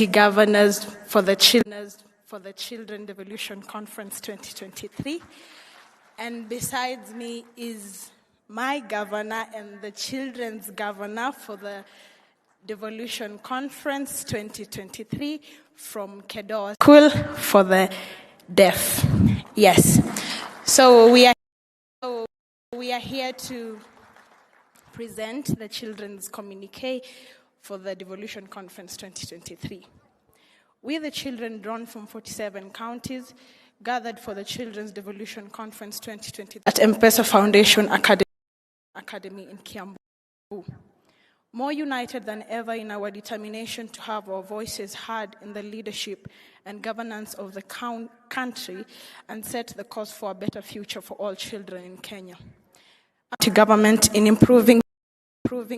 Deputy Governors for the Children Devolution Conference 2023. And besides me is my governor and the children's governor for the Devolution Conference 2023 from Kedoa School for the Deaf. Yes. So we are here to present the children's communique for the Devolution Conference 2023. We, the children drawn from 47 counties, gathered for the Children's Devolution Conference 2023 at M-Pesa Foundation Academy in Kiambu. More united than ever in our determination to have our voices heard in the leadership and governance of the country and set the course for a better future for all children in Kenya. To government in improving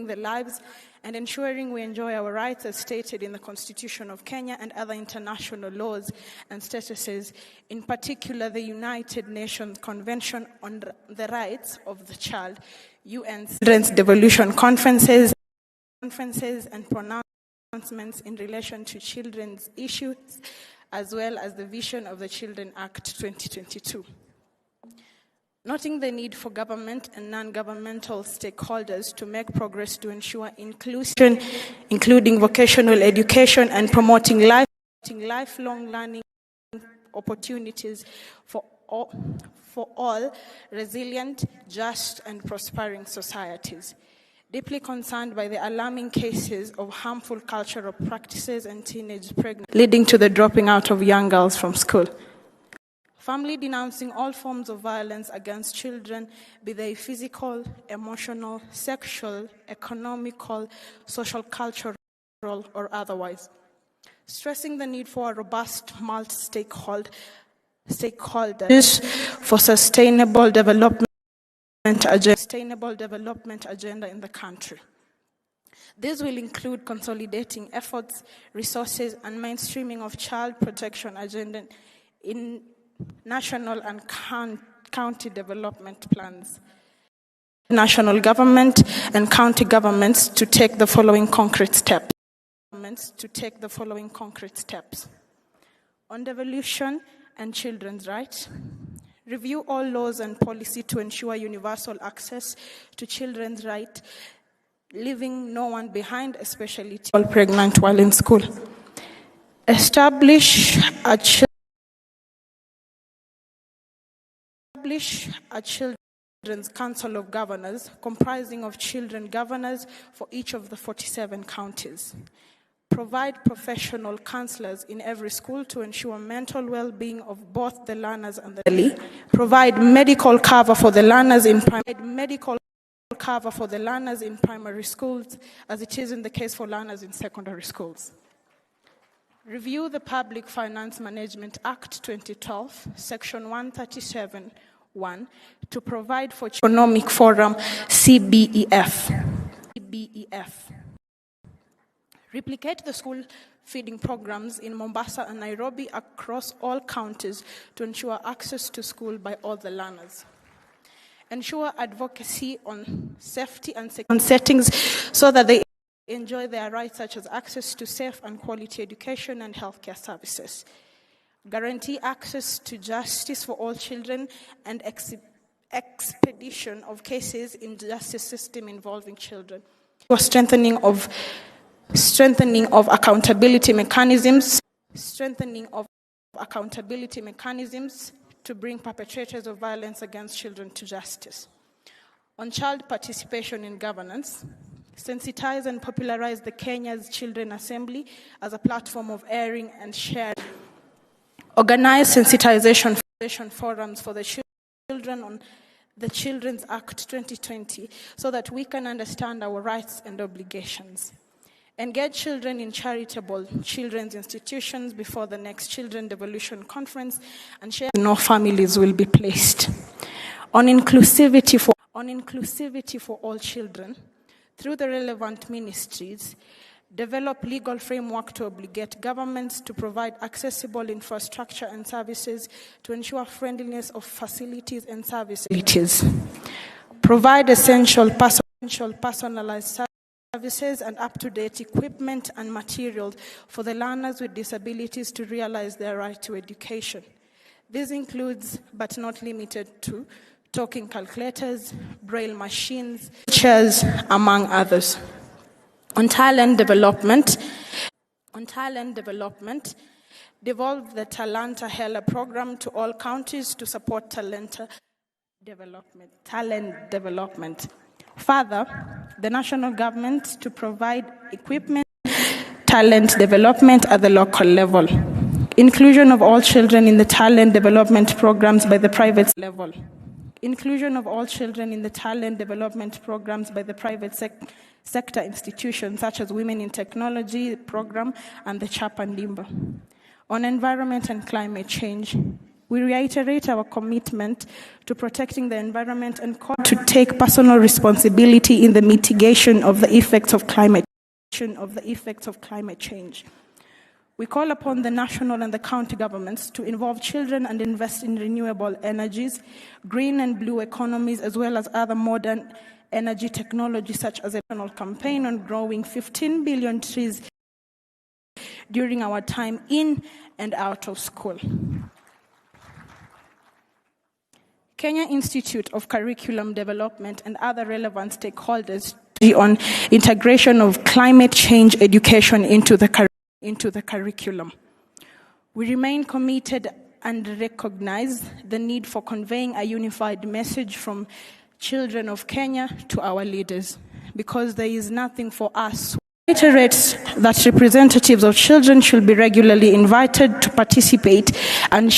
the lives and ensuring we enjoy our rights as stated in the Constitution of Kenya and other international laws and statuses, in particular the United Nations Convention on the Rights of the Child, UN Children's Devolution Conferences and pronouncements in relation to children's issues, as well as the vision of the Children Act 2022. Noting the need for government and non-governmental stakeholders to make progress to ensure inclusion, including vocational education and promoting lifelong learning opportunities for all resilient, just, and prospering societies. Deeply concerned by the alarming cases of harmful cultural practices and teenage pregnancy, leading to the dropping out of young girls from school. Firmly denouncing all forms of violence against children, be they physical, emotional, sexual, economical, social, cultural, or otherwise. Stressing the need for a robust multi-stakeholders for sustainable development agenda in the country. This will include consolidating efforts, resources, and mainstreaming of child protection agenda in national and county development plans. National government and county governments to take the following concrete steps. On devolution and children's rights. Review all laws and policy to ensure universal access to children's rights, leaving no one behind, especially all pregnant while in school. Establish a Children's Council of Governors comprising of children governors for each of the 47 counties. Provide professional counselors in every school to ensure mental well-being of both the learners and the elderly. Provide medical cover for the learners in primary schools, as it is in the case for learners in secondary schools. Review the Public Finance Management Act 2012, Section 137(1), to provide for Economic Forum CBEF. Replicate the school feeding programs in Mombasa and Nairobi across all counties to ensure access to school by all the learners. Ensure advocacy on safety and security settings so that they enjoy their rights such as access to safe and quality education and healthcare services. Guarantee access to justice for all children and expedition of cases in the justice system involving children. For strengthening of accountability mechanisms to bring perpetrators of violence against children to justice. On child participation in governance, sensitize and popularize the Kenya's Children Assembly as a platform of airing and sharing. Organize sensitization forums for the children on the Children's Act 2020 so that we can understand our rights and obligations. Engage children in charitable children's institutions before the next Children Devolution Conference and share no families will be placed. On inclusivity for all children, through the relevant ministries, develop legal framework to obligate governments to provide accessible infrastructure and services to ensure friendliness of facilities and services. Provide essential personalized services and up-to-date equipment and materials for the learners with disabilities to realize their right to education. This includes, but not limited to, talking calculators, braille machines, chairs, among others. On talent development, devolved the Talanta Hela program to all counties to support talent development. Further, the national government to provide equipment, talent development at the local level. Inclusion of all children in the talent development programs by the private level. Inclusion of all children in the talent development programs by the private sector institutions such as Women in Technology program and the Chapandimba. On environment and climate change, we reiterate our commitment to protecting the environment and call to take personal responsibility in the mitigation of the effects of climate change. We call upon the national and the county governments to involve children and invest in renewable energies, green and blue economies, as well as other modern energy technologies such as a national campaign on growing 15 billion trees during our time in and out of school. Kenya Institute of Curriculum Development and other relevant stakeholders on integration of climate change education into the curriculum. We remain committed and recognize the need for conveying a unified message from children of Kenya to our leaders, because there is nothing for us. It reiterates that representatives of children should be regularly invited to participate and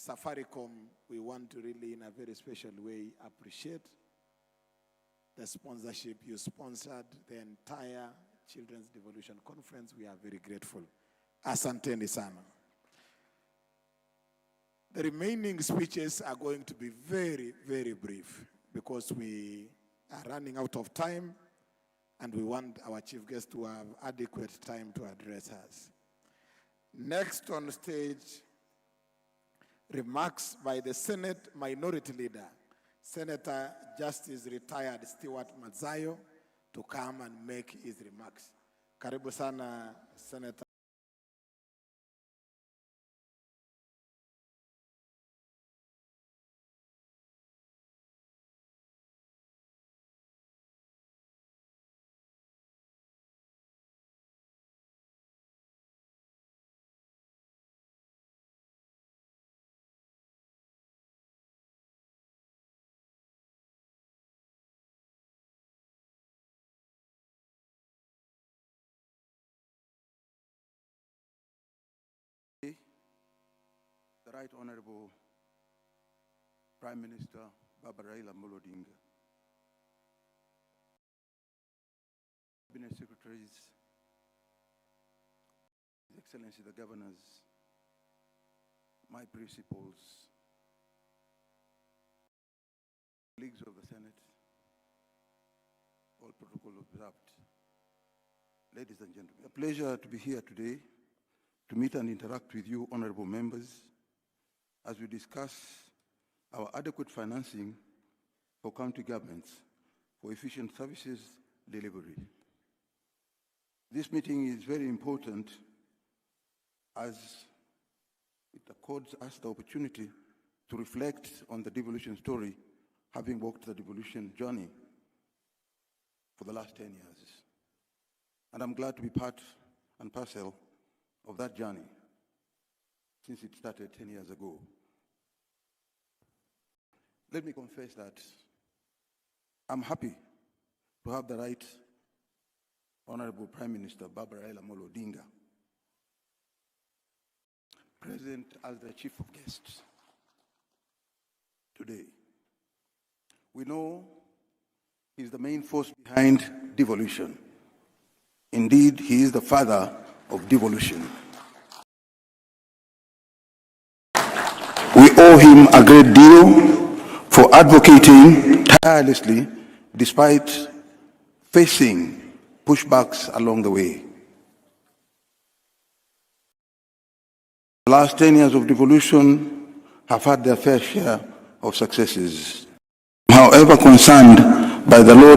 Safaricom, we want to really, in a very special way, appreciate the sponsorship. You sponsored the entire Children's Devolution Conference. We are very grateful. Asanteni sana. The remaining speeches are going to be very, very brief because we are running out of time and we want our chief guest to have adequate time to address us. Next on stage, remarks by the Senate Minority Leader, Senator Justice Retired Stewart Madzayo, to come and make his remarks. Karibu sana, Senator. The Right Honorable Prime Minister Raila Odinga, Cabinet Secretaries, His Excellency the Governors, my principals, colleagues of the Senate, all protocol observed. Ladies and gentlemen, a pleasure to be here today to meet and interact with you, honorable members, as we discuss our adequate financing for county governments for efficient services delivery. This meeting is very important as it accords us the opportunity to reflect on the devolution story, having walked the devolution journey for the last 10 years. And I'm glad to be part and parcel of that journey since it started 10 years ago. Let me confess that I'm happy to have the Right Honorable Prime Minister Raila Odinga present as the Chief of Guests today. We know he's the main force behind devolution. Indeed, he is the father of devolution. We owe him a great deal for advocating tirelessly despite facing pushbacks along the way. The last 10 years of devolution have had their fair share of successes. However, concerned by the low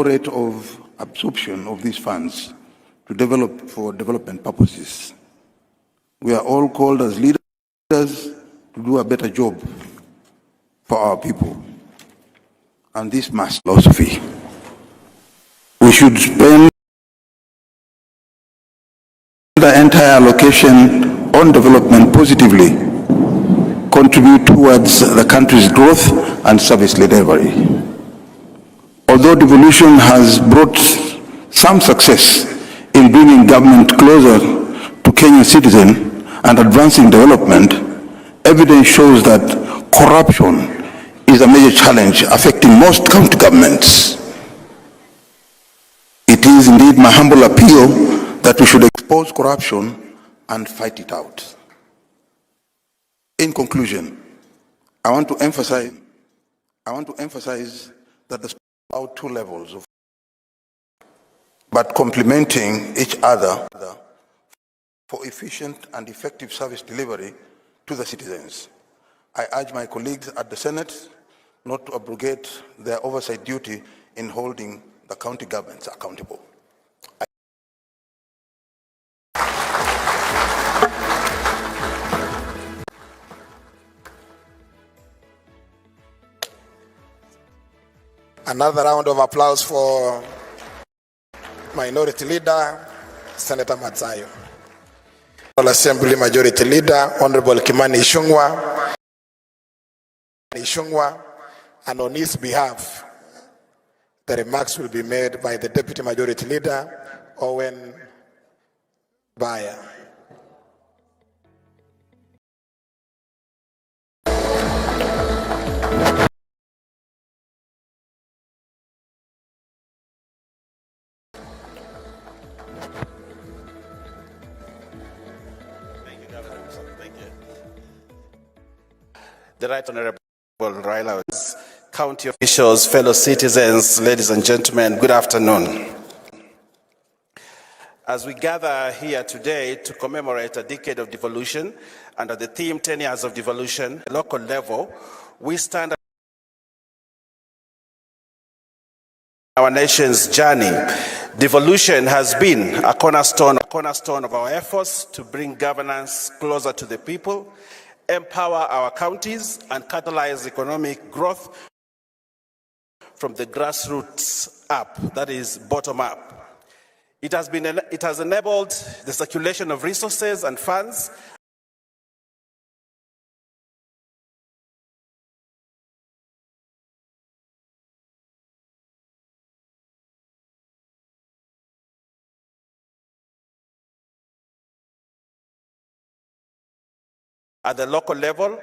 rate of absorption of these funds to develop for development purposes. We are all called as leaders to do a better job for our people. And this must philosophy. We should spend the entire allocation on development positively, contribute towards the country's growth and service delivery. Although devolution has brought some success in bringing government closer to Kenyan citizens and advancing development, evidence shows that corruption is a major challenge affecting most county governments. It is indeed my humble appeal that we should expose corruption and fight it out. In conclusion, I want to emphasize that the about two levels of, but complementing each other for efficient and effective service delivery to the citizens. I urge my colleagues at the Senate not to abrogate their oversight duty in holding the county governments accountable. Another round of applause for Minority Leader, Senator Madzayo. Assembly Majority Leader, Honorable Kimani Ichung'wah, and on his behalf, the remarks will be made by the Deputy Majority Leader, Owen Baya. The Right Honorable Raila Odinga, county officials, fellow citizens, ladies and gentlemen, good afternoon. As we gather here today to commemorate a decade of devolution under the theme 10 years of devolution, at the local level, we stand at our nation's journey. Devolution has been a cornerstone of our efforts to bring governance closer to the people, empower our counties, and catalyze economic growth from the grassroots up, that is bottom up. It has enabled the circulation of resources and funds at the local level,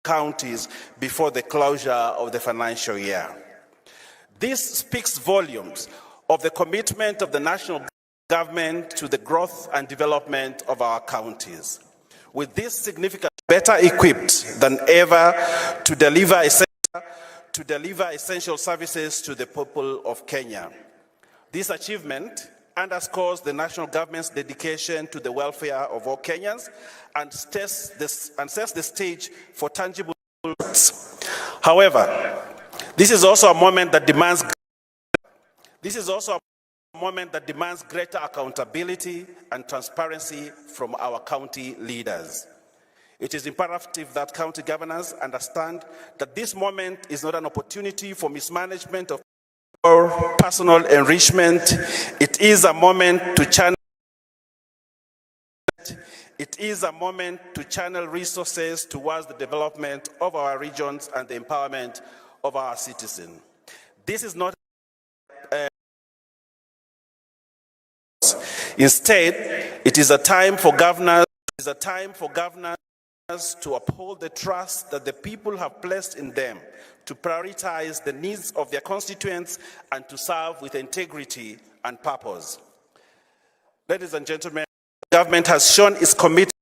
counties before the closure of the financial year. This speaks volumes of the commitment of the national government to the growth and development of our counties. With this significant, better equipped than ever to deliver essential services to the people of Kenya. This achievement underscores the national government's dedication to the welfare of all Kenyans and sets the stage for tangible results. However, this is also a moment that demands greater accountability and transparency from our county leaders. It is imperative that county governors understand that this moment is not an opportunity for mismanagement of or personal enrichment. It is a moment to channel resources towards the development of our regions and the empowerment of our citizens. This is not instead, it is a time for governors to uphold the trust that the people have placed in them, to prioritize the needs of their constituents, and to serve with integrity and purpose. Ladies and gentlemen, government has shown its commitment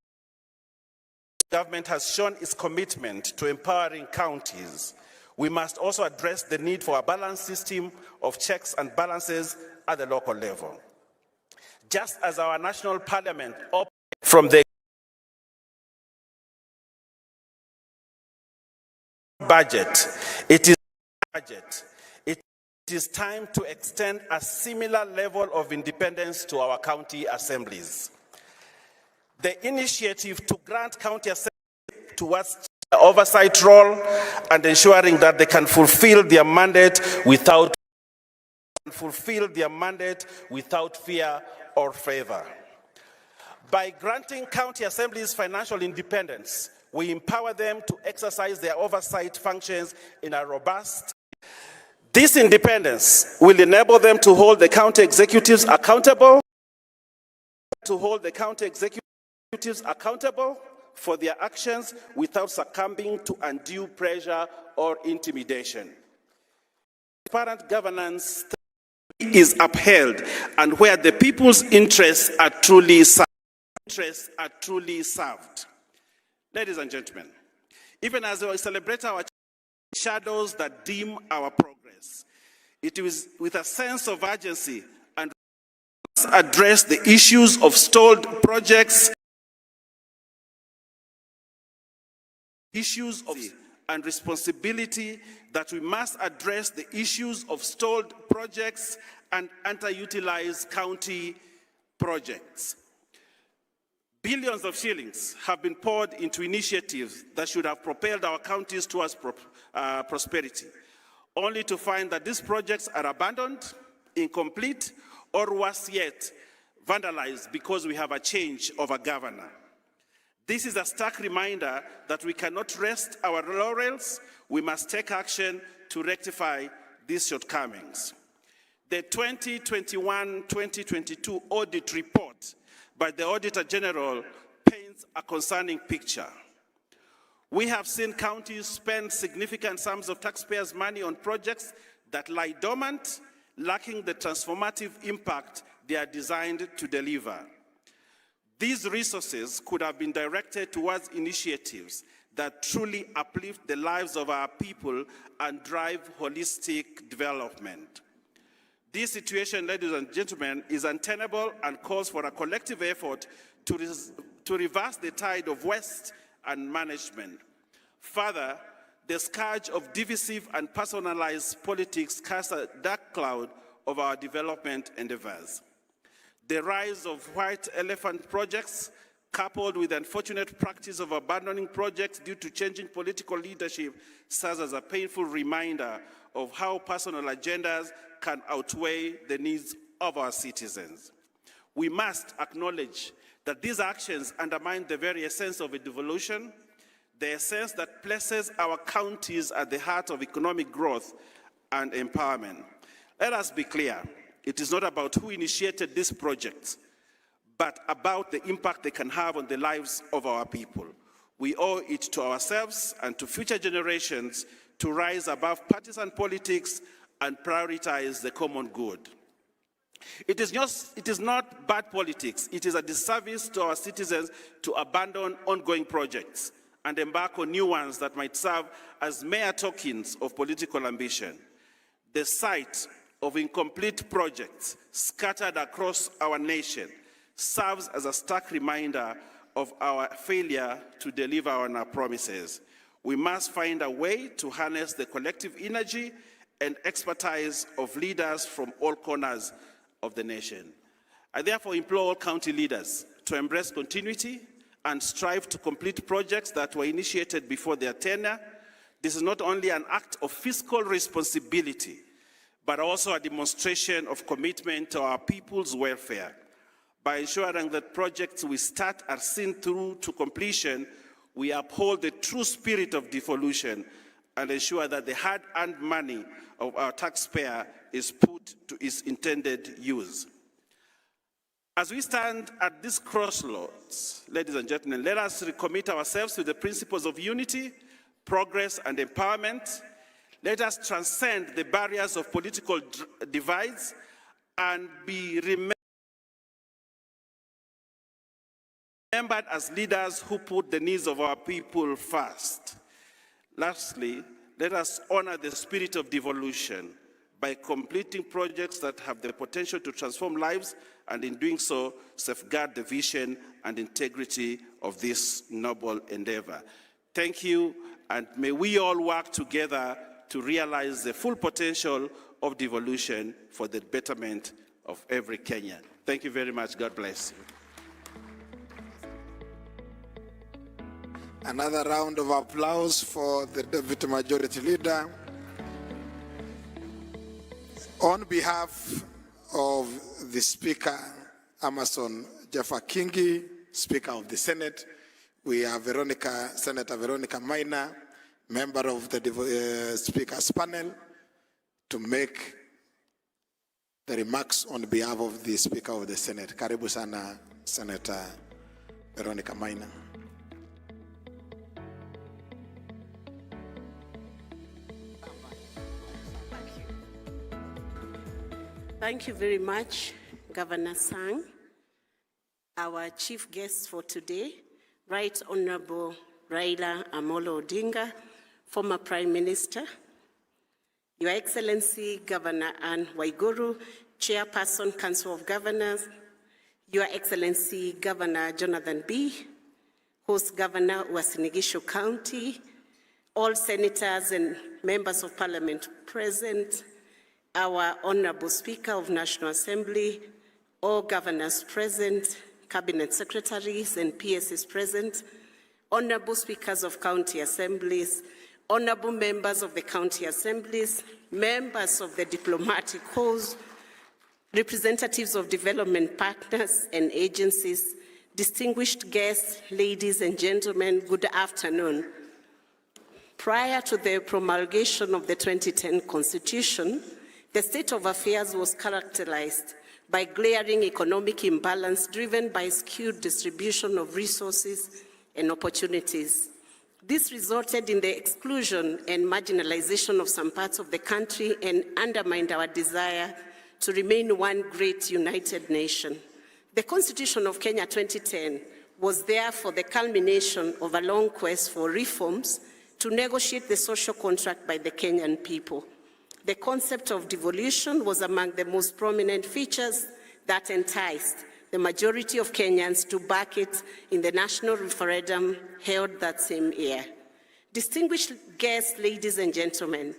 to empowering counties. We must also address the need for a balanced system of checks and balances at the local level. Just as our national parliament operates from the budget, it is time to extend a similar level of independence to our county assemblies. The initiative to grant county assemblies towards the oversight role and ensuring that they can fulfill their mandate without fear or favor. By granting county assemblies financial independence, we empower them to exercise their oversight functions in a robust. This independence will enable them to hold the county executives accountable, for their actions without succumbing to undue pressure or intimidation. Transparent governance is upheld, and where the people's interests are truly served. Ladies and gentlemen, even as we celebrate our shadows that dim our progress, it is with a sense of urgency and address the issues of stalled projects, and responsibility that we must address the issues of stalled projects and underutilized county projects. Billions of shillings have been poured into initiatives that should have propelled our counties towards prosperity, only to find that these projects are abandoned, incomplete, or worse yet, vandalized because we have a change of a governor. This is a stark reminder that we cannot rest our laurels. We must take action to rectify these shortcomings. The 2021-2022 audit report by the Auditor General paints a concerning picture. We have seen counties spend significant sums of taxpayers' money on projects that lie dormant, lacking the transformative impact they are designed to deliver. These resources could have been directed towards initiatives that truly uplift the lives of our people and drive holistic development. This situation, ladies and gentlemen, is untenable and calls for a collective effort to reverse the tide of waste and management. Further, the scourge of divisive and personalized politics casts a dark cloud over our development endeavors. The rise of white elephant projects, coupled with the unfortunate practice of abandoning projects due to changing political leadership, serves as a painful reminder of how personal agendas can outweigh the needs of our citizens. We must acknowledge that these actions undermine the very essence of a devolution, the essence that places our counties at the heart of economic growth and empowerment. Let us be clear, it is not about who initiated these projects, but about the impact they can have on the lives of our people. We owe it to ourselves and to future generations to rise above partisan politics and prioritize the common good. It is not bad politics. It is a disservice to our citizens to abandon ongoing projects and embark on new ones that might serve as mere tokens of political ambition. The sight of incomplete projects scattered across our nation serves as a stark reminder of our failure to deliver on our promises. We must find a way to harness the collective energy and expertise of leaders from all corners of the nation. I therefore implore all county leaders to embrace continuity and strive to complete projects that were initiated before their tenure. This is not only an act of fiscal responsibility, but also a demonstration of commitment to our people's welfare. By ensuring that projects we start are seen through to completion, we uphold the true spirit of devolution and ensure that the hard-earned money of our taxpayer is put to its intended use. As we stand at this crossroads, ladies and gentlemen, let us recommit ourselves to the principles of unity, progress, and empowerment. Let us transcend the barriers of political divides and be remembered as leaders who put the needs of our people first. Lastly, let us honor the spirit of devolution by completing projects that have the potential to transform lives, and in doing so, safeguard the vision and integrity of this noble endeavor. Thank you, and may we all work together to realize the full potential of devolution for the betterment of every Kenyan. Thank you very much. God bless you. Another round of applause for the Deputy Majority Leader. On behalf of the Speaker, Amason Jaffa Kingi, Speaker of the Senate, we have Senator Veronica Maina, member of the Speaker's panel, to make the remarks on behalf of the Speaker of the Senate. Karibu sana, Senator Veronica Maina. Thank you very much, Governor Sang. Our chief guest for today, Right Honorable Raila Odinga, former Prime Minister, Your Excellency Governor Anne Waiguru, Chairperson, Council of Governors, Your Excellency Governor Jonathan B., Host Governor Uasin Gishu County, all senators and members of Parliament present, our Honorable Speaker of National Assembly, all governors present, cabinet secretaries and PSs present, Honorable Speakers of County Assemblies, Honorable members of the County Assemblies, members of the diplomatic corps, representatives of development partners and agencies, distinguished guests, ladies and gentlemen, good afternoon. Prior to the promulgation of the 2010 Constitution, the state of affairs was characterized by glaring economic imbalance driven by skewed distribution of resources and opportunities. This resulted in the exclusion and marginalization of some parts of the country and undermined our desire to remain one great united nation. The Constitution of Kenya 2010 was therefore the culmination of a long quest for reforms to negotiate the social contract by the Kenyan people. The concept of devolution was among the most prominent features that enticed the majority of Kenyans to back it in the national referendum held that same year. Distinguished guests, ladies and gentlemen,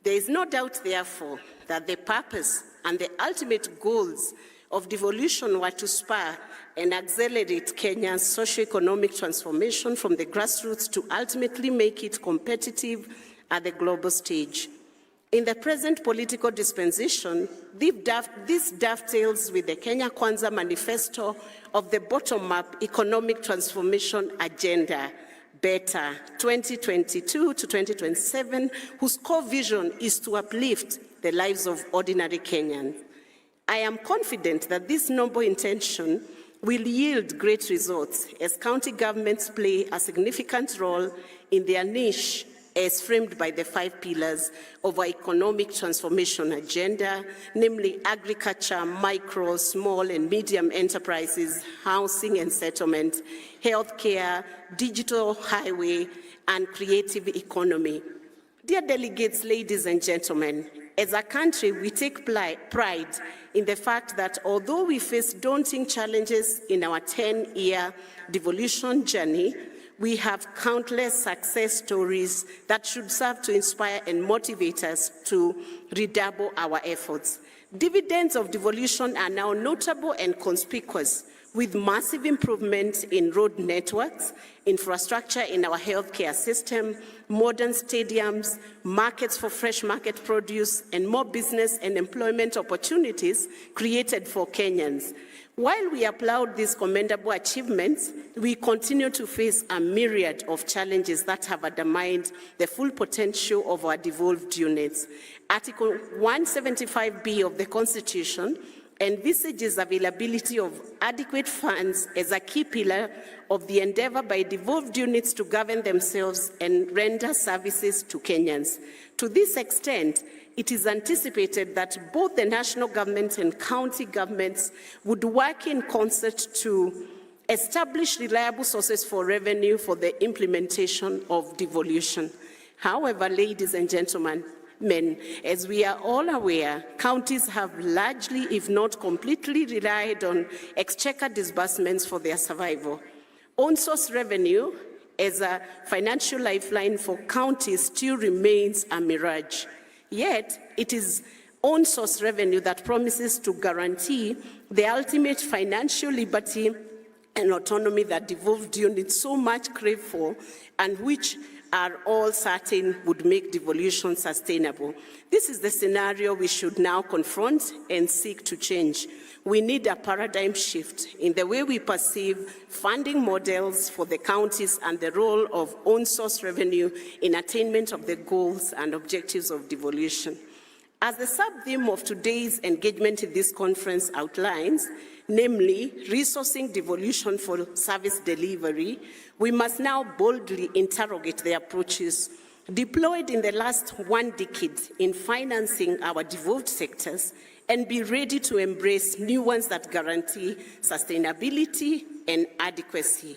there is no doubt, therefore, that the purpose and the ultimate goals of devolution were to spur and accelerate Kenya's socio-economic transformation from the grassroots to ultimately make it competitive at the global stage. In the present political dispensation, this dovetails with the Kenya Kwanza manifesto of the bottom-up economic transformation agenda, Better 2022 to 2027, whose core vision is to uplift the lives of ordinary Kenyans. I am confident that this noble intention will yield great results as county governments play a significant role in their niche as framed by the 5 pillars of our economic transformation agenda, namely agriculture, micro, small and medium enterprises, housing and settlement, healthcare, digital highway, and creative economy. Dear delegates, ladies and gentlemen, as a country, we take pride in the fact that although we face daunting challenges in our 10-year devolution journey, we have countless success stories that should serve to inspire and motivate us to redouble our efforts. Dividends of devolution are now notable and conspicuous, with massive improvements in road networks, infrastructure in our healthcare system, modern stadiums, markets for fresh market produce, and more business and employment opportunities created for Kenyans. While we applaud these commendable achievements, we continue to face a myriad of challenges that have undermined the full potential of our devolved units. Article 175B of the Constitution envisages availability of adequate funds as a key pillar of the endeavor by devolved units to govern themselves and render services to Kenyans. To this extent, it is anticipated that both the national government and county governments would work in concert to establish reliable sources for revenue for the implementation of devolution. However, ladies and gentlemen, as we are all aware, counties have largely, if not completely, relied on exchequer disbursements for their survival. On-source revenue as a financial lifeline for counties still remains a mirage. Yet, it is on-source revenue that promises to guarantee the ultimate financial liberty and autonomy that devolved units so much crave for, and which are all certain would make devolution sustainable. This is the scenario we should now confront and seek to change. We need a paradigm shift in the way we perceive funding models for the counties and the role of on-source revenue in attainment of the goals and objectives of devolution. As the sub-theme of today's engagement in this conference outlines, namely resourcing devolution for service delivery, we must now boldly interrogate the approaches deployed in the last 1 decade in financing our devolved sectors and be ready to embrace new ones that guarantee sustainability and adequacy.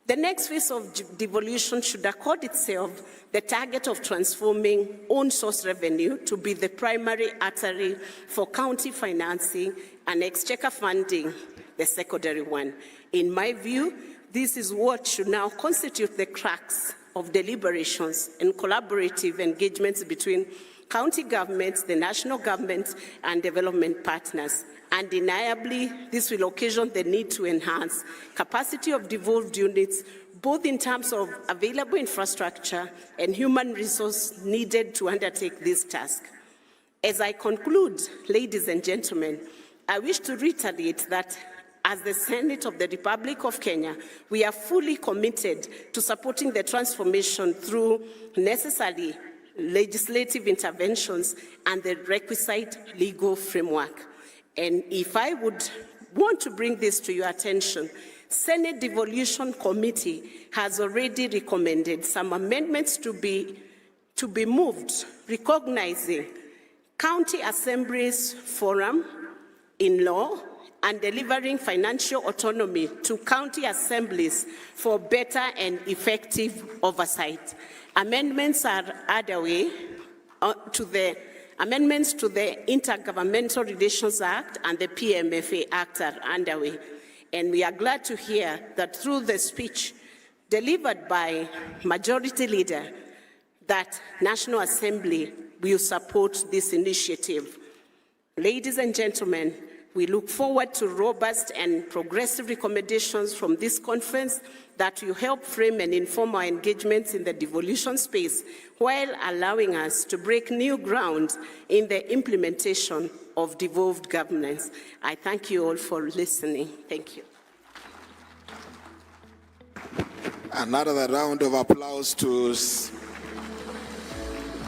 The next phase of devolution should accord itself the target of transforming own-source revenue to be the primary artery for county financing and exchequer funding, the secondary one. In my view, this is what should now constitute the crux of deliberations and collaborative engagements between county governments, the national government, and development partners. Undeniably, this will occasion the need to enhance capacity of devolved units, both in terms of available infrastructure and human resource needed to undertake this task. As I conclude, ladies and gentlemen, I wish to reiterate that as the Senate of the Republic of Kenya, we are fully committed to supporting the transformation through necessary legislative interventions and the requisite legal framework. And if I would want to bring this to your attention, Senate Devolution Committee has already recommended some amendments to be moved, recognizing county assemblies forum in law and delivering financial autonomy to county assemblies for better and effective oversight. Amendments are underway amendments to the Intergovernmental Relations Act and the PMFA Act are underway. And we are glad to hear that through the speech delivered by Majority Leader, that National Assembly will support this initiative. Ladies and gentlemen, we look forward to robust and progressive recommendations from this conference that will help frame and inform our engagements in the devolution space while allowing us to break new ground in the implementation of devolved governance. I thank you all for listening. Thank you. Another round of applause to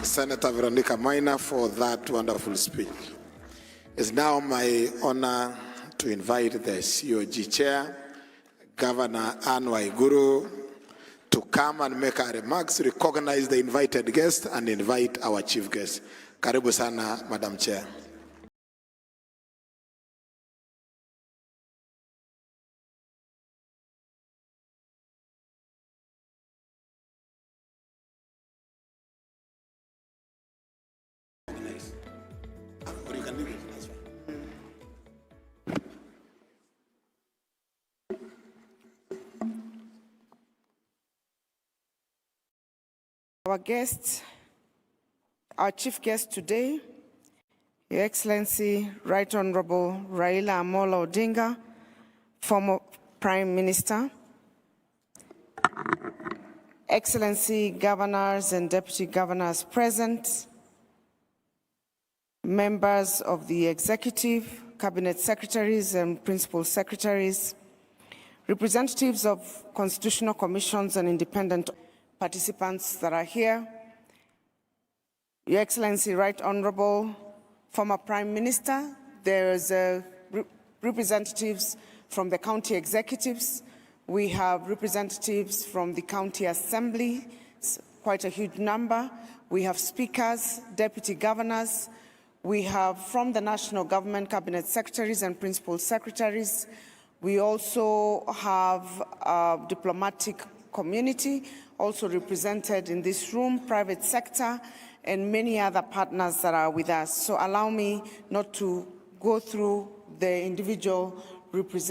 Senator Veronica Maina for that wonderful speech. It's now my honor to invite the COG Chair, Governor Anne Waiguru, to come and make her remarks, recognize the invited guest, and invite our chief guest. Karibu sana, Madam Chair. Our chief guest today, Your Excellency, Right Honorable Raila Odinga, former Prime Minister, Excellency Governors and Deputy Governors present, members of the Executive, Cabinet Secretaries and Principal Secretaries, representatives of constitutional commissions and independent participants that are here, Your Excellency, Right Honorable former Prime Minister, there's representatives from the county executives, we have representatives from the county assembly, quite a huge number, we have speakers, deputy governors, we have from the national government cabinet secretaries and principal secretaries, we also have a diplomatic community also represented in this room, private sector, and many other partners that are with us. So allow me not to go through the individual representatives.